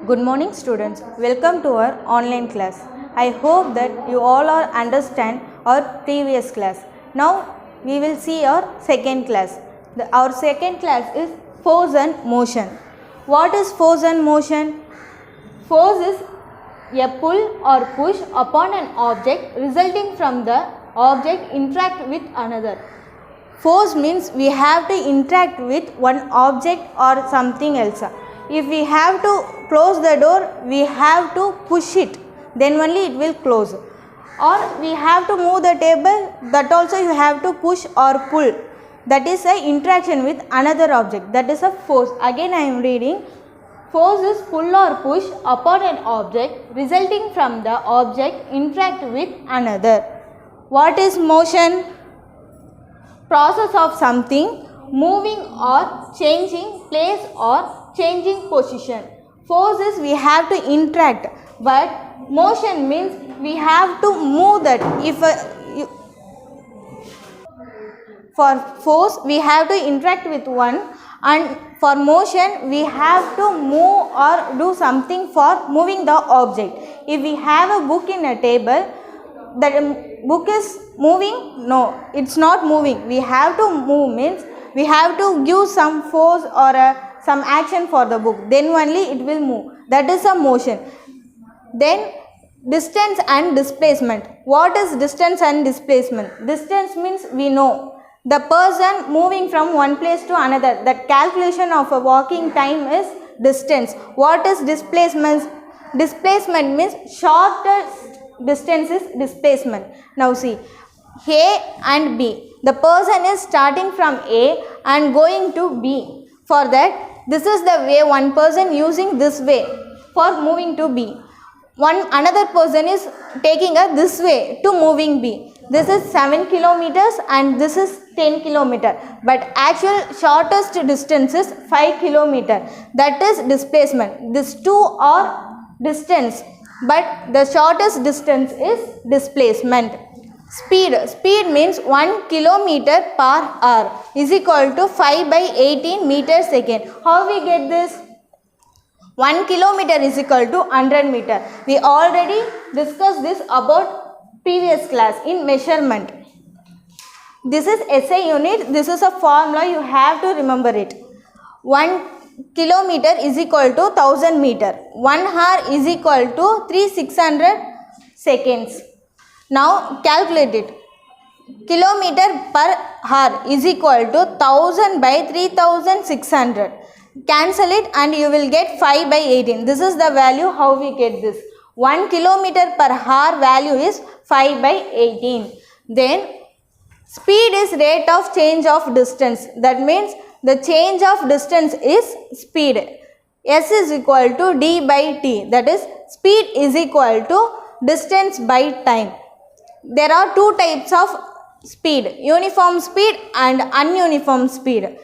Good morning students, welcome to our online class. I hope that you all are understand our previous class. Now we will see our second class. Our second class is force and motion. What is force and motion? Force is a pull or push upon an object resulting from the object interact with another. Force means we have to interact with one object or something else. If we have to close the door, we have to push it, then only it will close. Or we have to move the table, that also you have to push or pull. That is an interaction with another object. That is a force. Again I am reading. Force is pull or push upon an object resulting from the object interact with another. What is motion? Process of something moving or changing place or changing position. Force is we have to interact, but motion means we have to move that. For force we have to interact with one, and for motion we have to move or do something for moving the object. If we have a book in a table, that book is moving? No, it's not moving. We have to move means we have to give some force or some action for the book, then only it will move. That is a motion. Then distance and displacement. What is distance and displacement? Distance means we know the person moving from one place to another. That calculation of a walking time is distance. What is displacement? Displacement means shortest distance is displacement. Now see, A and B. The person is starting from A and going to B. For that, this is the way one person using this way for moving to B. Another person is taking this way to moving B. This is 7 kilometers and this is 10 kilometers. But actual shortest distance is 5 kilometers. That is displacement. These two are distance, but the shortest distance is displacement. Speed means 1 kilometer per hour is equal to 5 by 18 meters second. How we get this? 1 kilometer is equal to 100 meter. We already discussed this about previous class in measurement. This is SI unit. This is a formula, you have to remember it. 1 kilometer is equal to 1000 meter. 1 hour is equal to 3600 seconds. Now calculate it. Kilometer per hour is equal to 1000 by 3600. Cancel it and you will get 5 by 18. This is the value how we get this. 1 kilometer per hour value is 5 by 18. Then speed is rate of change of distance. That means the change of distance is speed. S is equal to D by T. That is speed is equal to distance by time. There are two types of speed, uniform speed and ununiform speed.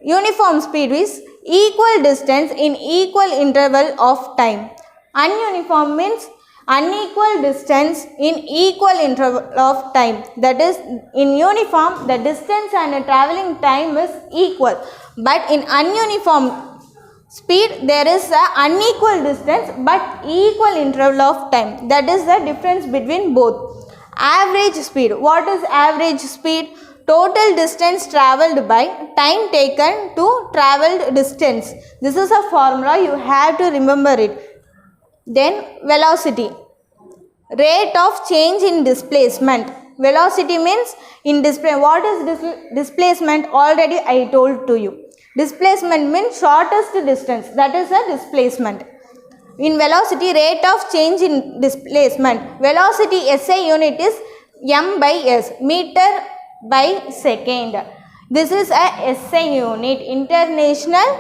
Uniform speed is equal distance in equal interval of time. Ununiform means unequal distance in equal interval of time. That is, in uniform the distance and travelling time is equal, but in ununiform speed there is a unequal distance but equal interval of time. That is the difference between both. Average speed. What is average speed? Total distance travelled by time taken to travelled distance. This is a formula, you have to remember it. Then velocity. Rate of change in displacement. Velocity means in displacement. What is displacement? Already I told to you. Displacement means shortest distance. That is a displacement. In velocity, rate of change in displacement. Velocity SI unit is m by s, meter by second. This is a SI unit, international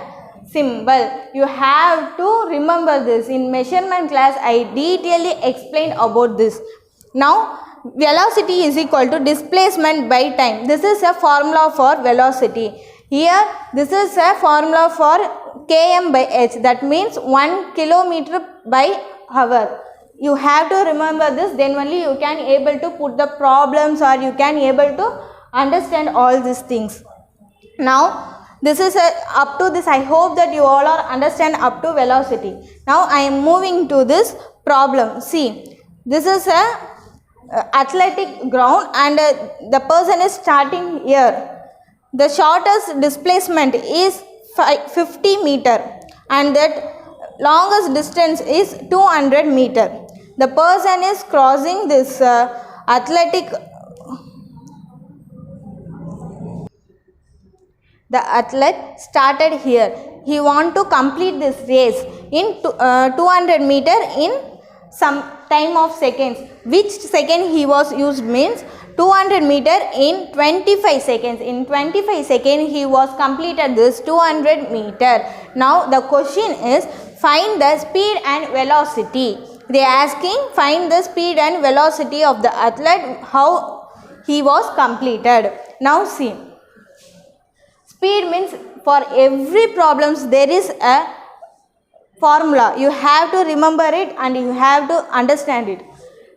symbol. You have to remember this. In measurement class, I detailedly explained about this. Now, velocity is equal to displacement by time. This is a formula for velocity. Here, this is a formula for km by h. That means 1 kilometer by hour. You have to remember this, then only you can able to put the problems or you can able to understand all these things. Now This is up to this. I hope that you all are understand up to velocity. Now I am moving to this problem. See, this is a athletic ground and the person is starting here. The shortest displacement is 50 meter and that longest distance is 200 meter. The person is crossing this the athlete started here. He want to complete this race in 200 meter in some time of seconds. Which second he was used means 200 meter in 25 seconds. In 25 seconds he was completed this 200 meter. Now the question is find the speed and velocity. They are asking find the speed and velocity of the athlete, how he was completed. Now see, speed means for every problems there is a formula. You have to remember it and you have to understand it.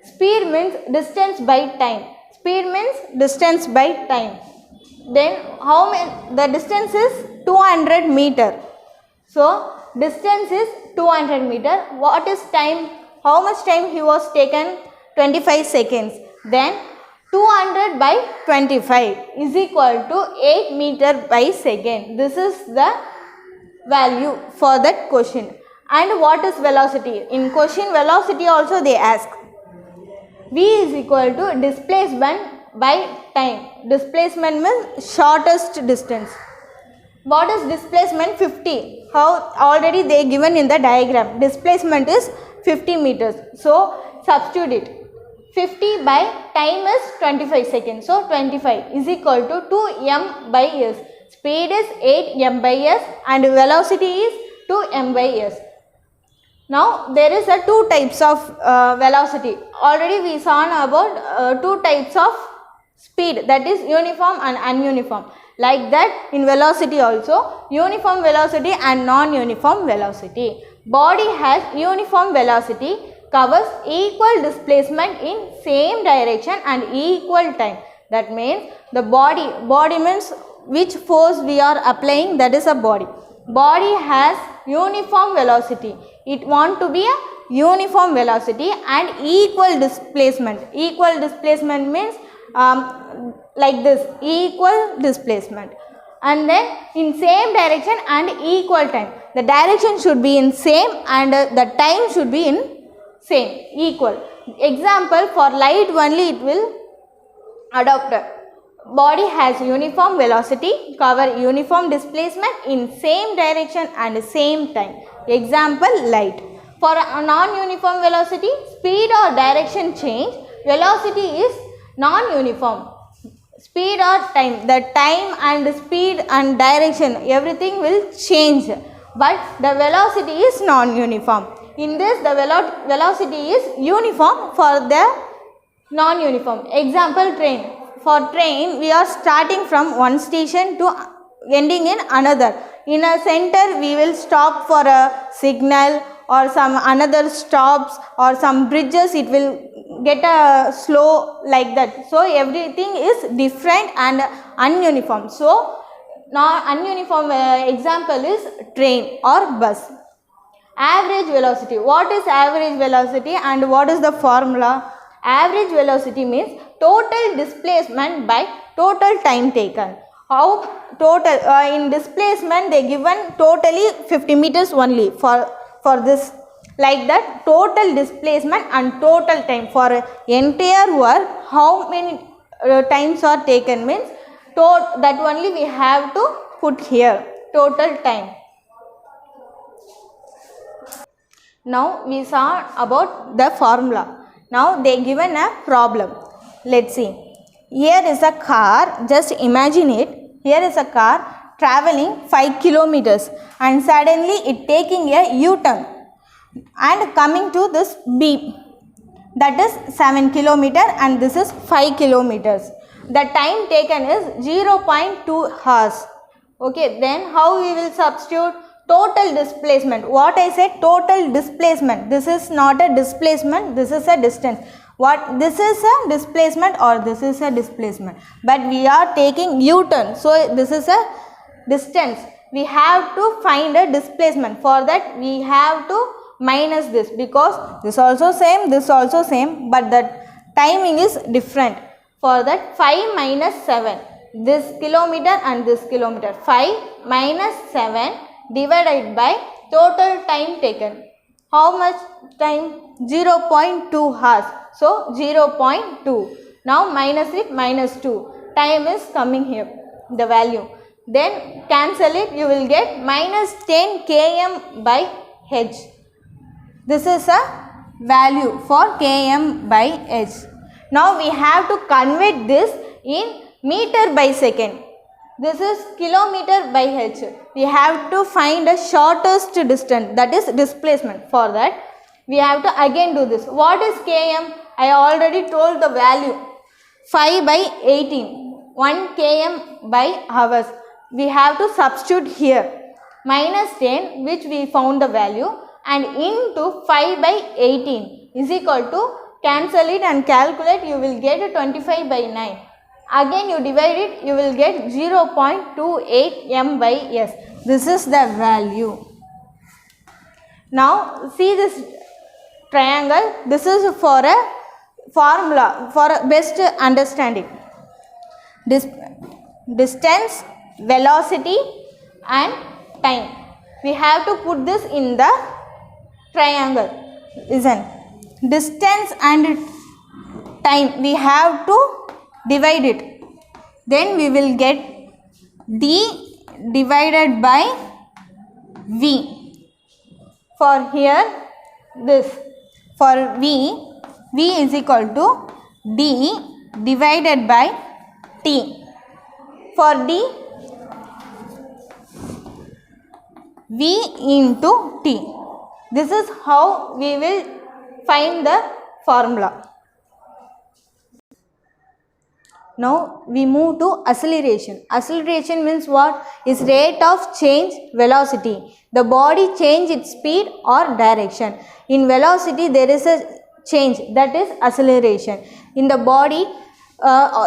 Speed means distance by time. Speed means distance by time. Then how many? The distance is 200 meter. So distance is 200 meter. What is time? How much time he was taken? 25 seconds. Then 200 by 25 is equal to 8 meter by second. This is the value for that question. And what is velocity? In question velocity also they ask. V is equal to displacement by time. Displacement means shortest distance. What is displacement? 50. How already they given in the diagram. Displacement is 50 meters. So substitute it. 50 by time is 25 seconds. So 25 is equal to 2m by s. Speed is 8m by s and velocity is 2m by s. Now there is a two types of velocity. Already we saw about two types of speed, that is uniform and ununiform. Like that in velocity also, uniform velocity and non-uniform velocity. Body has uniform velocity, covers equal displacement in same direction and equal time. That means the body means which force we are applying, that is a body. Body has uniform velocity. It want to be a uniform velocity and equal displacement. Equal displacement means like this, equal displacement. And then in same direction and equal time. The direction should be in same and the time should be in same, equal. Example, for light only it will adopt. Body has uniform velocity, cover uniform displacement in same direction and same time. Example, light. For a non-uniform velocity, speed or direction change, velocity is non-uniform. Speed or time, the time and speed and direction, everything will change. But the velocity is non-uniform. In this, the velocity is uniform for the non-uniform. Example, train. For train, we are starting from one station to ending in another. In a center, we will stop for a signal or some another stops or some bridges. It will get a slow like that. So everything is different and ununiform. So non-uniform example is train or bus. Average velocity. What is average velocity and what is the formula? Average velocity means total displacement by total time taken. How total in displacement they given totally 50 meters only for this, like that total displacement and total time for entire work how many times are taken means that only we have to put here, total time. Now we saw about the formula. Now they given a problem. Let's see. Here is a car, just imagine it. Here is a car traveling 5 kilometers and suddenly it taking a U-turn and coming to this B, that is 7 kilometer and this is 5 kilometers. The time taken is 0.2 hours. Okay, then how we will substitute? Total displacement. What I said, total displacement. This is not a displacement, this is a distance. What this is a displacement or this is a displacement, but we are taking U-turn, so this is a distance, we have to find a displacement. For that we have to minus this, because this also same, but the timing is different. For that 5 minus 7, this kilometer and this kilometer, 5 minus 7 divided by total time taken. How much time? 0.2 hours. So 0.2. Now minus it, minus 2. Time is coming here, the value. Then cancel it, you will get minus 10 km by h. This is a value for km by h. Now we have to convert this in meter by second. This is kilometer by h. We have to find the shortest distance, that is displacement. For that we have to again do this. What is km? I already told the value. 5 by 18, 1 km by hours. We have to substitute here. Minus 10, which we found the value, and into 5 by 18 is equal to, cancel it and calculate, you will get 25 by 9. Again you divide it, you will get 0.28 m by s. This is the value. Now see this triangle. This is for a formula for a best understanding. Distance, velocity and time. We have to put this in the triangle. Listen. Distance and time, we have to divide it. Then we will get d divided by v. For here this, for v is equal to d divided by t. For d, v into t. This is how we will find the formula. Now we move to acceleration. Acceleration means what? Is rate of change velocity. The body change its speed or direction. In velocity there is a change, that is acceleration. In the body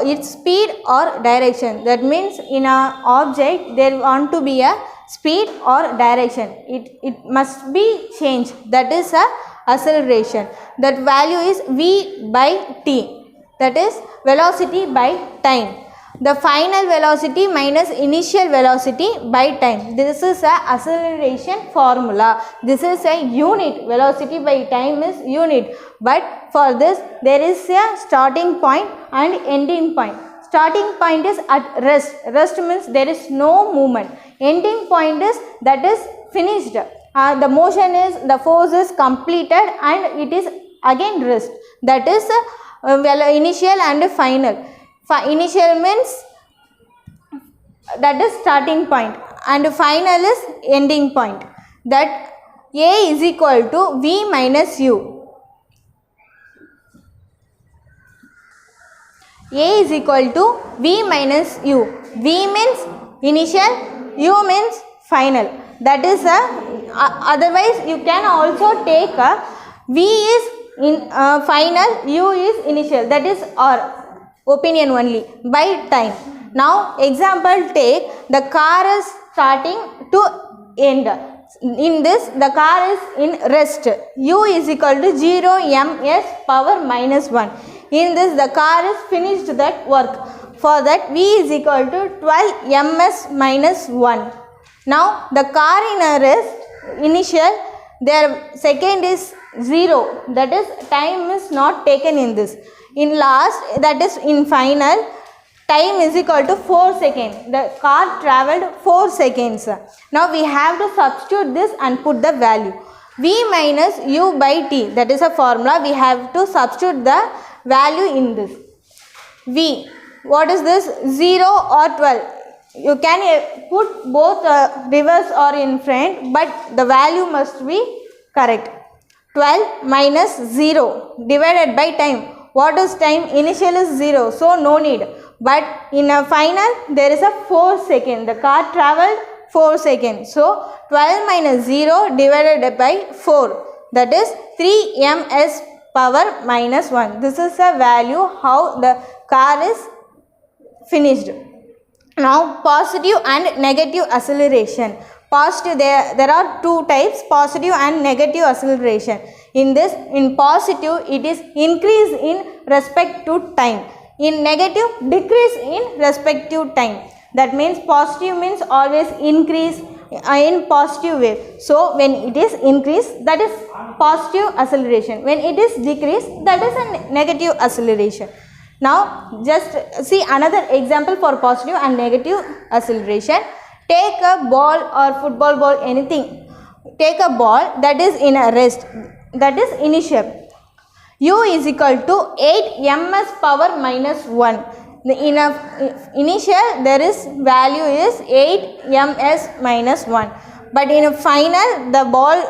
its speed or direction. That means in a object there want to be a speed or direction. It must be changed. That is a acceleration. That value is v by t. That is velocity by time. The final velocity minus initial velocity by time. This is a acceleration formula. This is a unit. Velocity by time is unit. But for this there is a starting point and ending point. Starting point is at rest. Rest means there is no movement. Ending point is, that is finished. The motion is, the force is completed and it is again rest. That is initial and final. Initial means that is starting point and final is ending point. That A is equal to V minus U. A is equal to V minus U. V means initial, U means final. That is otherwise you can also take a V is in final, U is initial. That is our opinion only by time. Now example take, the car is starting to end. In this the car is in rest. U is equal to 0 ms power minus 1. In this the car is finished that work. For that V is equal to 12 ms minus 1. Now the car in a rest, initial, their second is 0. That is time is not taken in this. In last, that is in final, time is equal to 4 seconds. The car travelled 4 seconds. Now we have to substitute this and put the value. V minus U by T, that is a formula. We have to substitute the value in this. V, what is this? 0 or 12. You can put both reverse or in front, but the value must be correct. 12 minus 0 divided by time. What is time? Initial is 0, so no need. But in a final, there is a 4 seconds. The car travelled 4 seconds. So 12 minus 0 divided by 4. That is 3 ms power minus 1. This is a value how the car is finished. Now positive and negative acceleration. Positive, there are two types, positive and negative acceleration. In positive it is increase in respect to time. In negative, decrease in respect to time. That means positive means always increase in positive way. So when it is increase, that is positive acceleration. When it is decrease, that is a negative acceleration. Now just see another example for positive and negative acceleration. Take a ball or football ball, anything. Take a ball that is in a rest, that is initial. U is equal to 8 ms power minus 1. In a initial there is value is 8 ms minus 1. But in a final the ball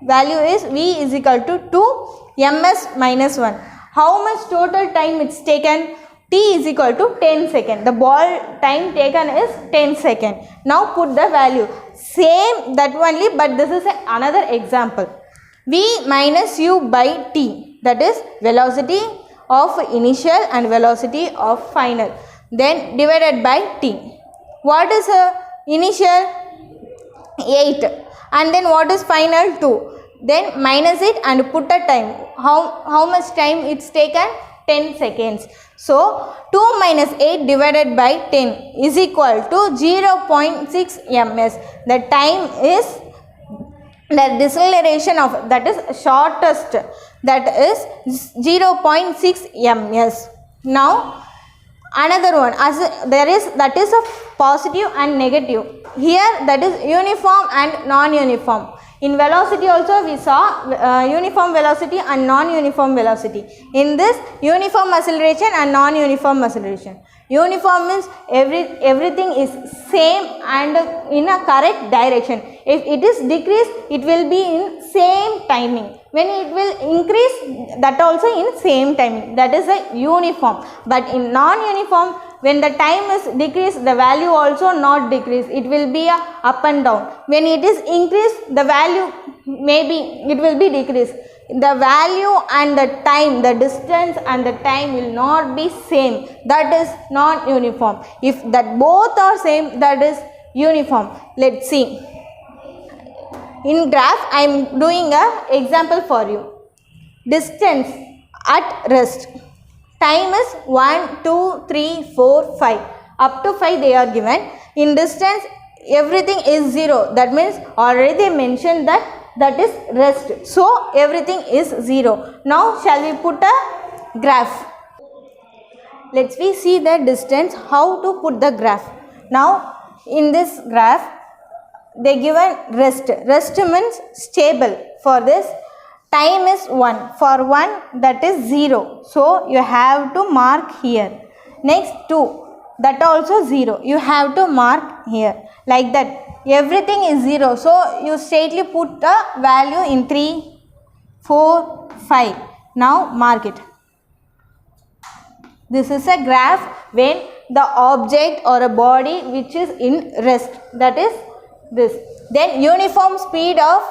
value is V is equal to 2 ms minus 1. How much total time it's taken? T is equal to 10 seconds. The ball time taken is 10 seconds. Now put the value. Same that only, but this is another example. V minus U by T, that is velocity of initial and velocity of final. Then divided by T. What is initial? 8. And then what is final? 2. Then minus it and put a time. How much time it's taken? 10 seconds. So 2 minus 8 divided by 10 is equal to 0.6 ms. The time is the deceleration of that is shortest, that is 0.6 ms. Now another one, as there is, that is a positive and negative. Here that is uniform and non-uniform. In velocity also we saw uniform velocity and non-uniform velocity. In this, uniform acceleration and non-uniform acceleration. Uniform means everything is same and in a correct direction. If it is decreased, it will be in same timing. When it will increase, that also in same timing. That is a uniform. But in non-uniform, when the time is decreased, the value also not decrease. It will be a up and down. When it is increased, the value maybe it will be decreased. The value and the time, the distance and the time will not be same. That is not uniform. If that both are same, that is uniform. Let's see. In graph, I am doing a example for you. Distance at rest. Time is 1, 2, 3, 4, 5. Up to 5 they are given. In distance, everything is 0. That means already they mentioned that is rest. So everything is 0. Now shall we put a graph? Let's see the distance, how to put the graph. Now in this graph they given rest. Rest means stable. For this, time is 1. For 1, that is 0. So you have to mark here. Next 2, that also 0. You have to mark here. Like that. Everything is 0. So you straightly put a value in 3, 4, 5. Now mark it. This is a graph when the object or a body which is in rest. That is this. Then uniform speed of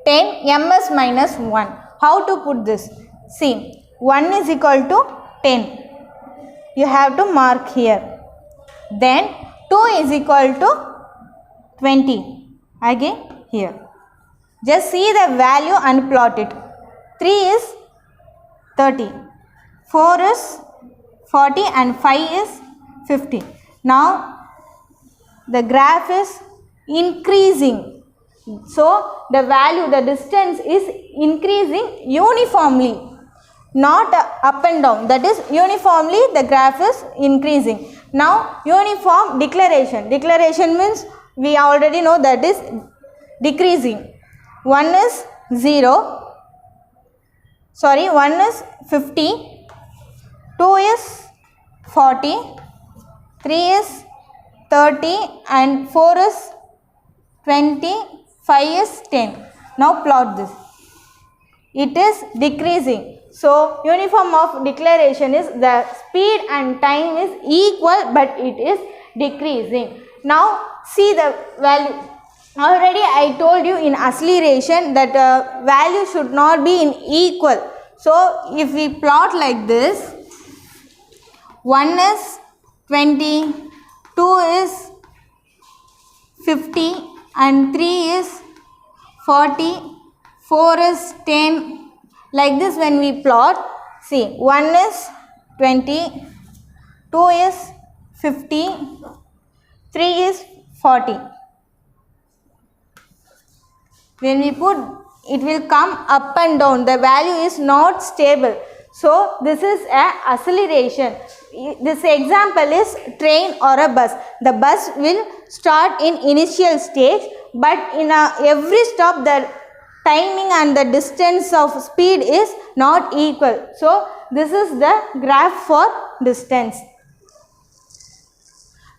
10 ms minus 1. How to put this? See, 1 is equal to 10. You have to mark here. Then 2 is equal to 20. Again here. Just see the value and plot it. 3 is 30. 4 is 40 and 5 is 50. Now the graph is increasing. So the value, the distance is increasing uniformly, not up and down. That is uniformly the graph is increasing. Now uniform deceleration. Deceleration means we already know that is decreasing. 1 is 0. Sorry, 1 is 50. 2 is 40. 3 is 30 and 4 is 20, 5 is 10. Now plot this. It is decreasing. So uniform of deceleration is the speed and time is equal, but it is decreasing. Now see the value. Already I told you in acceleration that value should not be in equal. So if we plot like this, 1 is 20, 2 2 is 50 and 3 is 40, 4 is 10. Like this when we plot, see 1 is 20, 2 is 50, 3 is 40. When we put, it will come up and down. The value is not stable. So this is a acceleration. This example is train or a bus. The bus will start in initial stage, but in every stop the timing and the distance of speed is not equal. So this is the graph for distance.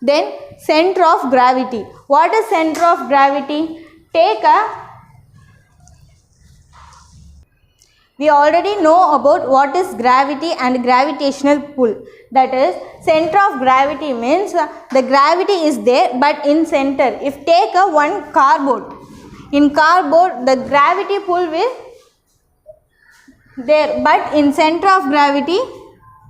Then center of gravity. What is center of gravity? We already know about what is gravity and gravitational pull. That is, center of gravity means the gravity is there but in center. If take one cardboard, in cardboard the gravity pull will there, but in center of gravity,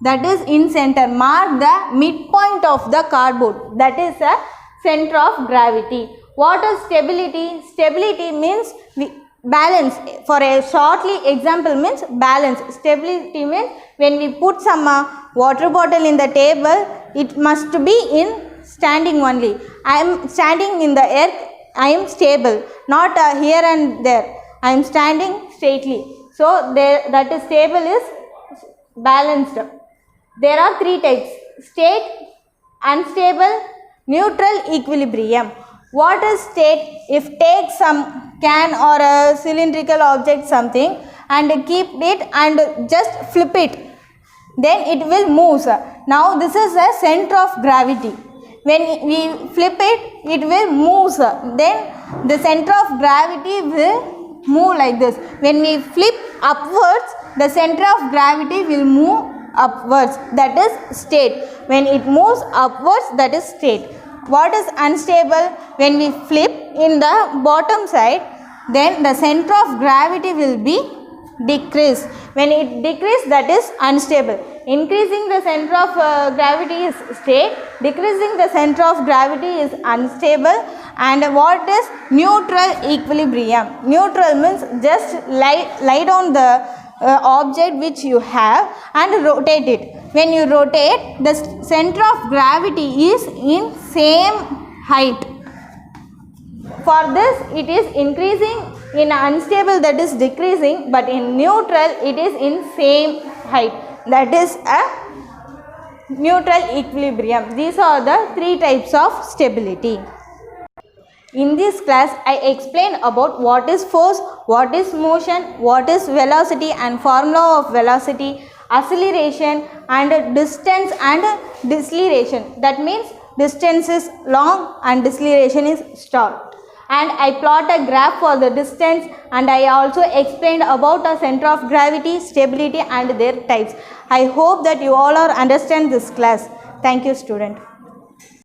that is in center. Mark the midpoint of the cardboard. That is a center of gravity. What is stability? Stability means balance. For a shortly example means balance. Stability means when we put some water bottle in the table, it must be in standing only. I am standing in the earth, I am stable, not here and there. I am standing straightly. So there, that is stable is balanced. There are three types: state, unstable, neutral, equilibrium. What is state? If take some can or a cylindrical object something and keep it and just flip it, then it will move. Now this is a center of gravity. When we flip it, it will move. Then the center of gravity will move like this. When we flip upwards, the center of gravity will move upwards. That is state. When it moves upwards, that is state. What is unstable? When we flip in the bottom side, then the center of gravity will be decreased. When it decreases, that is unstable. Increasing the center of gravity is state, decreasing the center of gravity is unstable. And what is neutral equilibrium? Neutral means just lie down the object which you have and rotate it. When you rotate, the center of gravity is in same height. For this, it is increasing. In unstable, that is decreasing, but in neutral, it is in same height. That is a neutral equilibrium. These are the three types of stability. In this class, I explained about what is force, what is motion, what is velocity and formula of velocity, acceleration and distance and deceleration. That means distance is long and deceleration is short. And I plot a graph for the distance, and I also explained about a center of gravity, stability and their types. I hope that you all are understand this class. Thank you, student.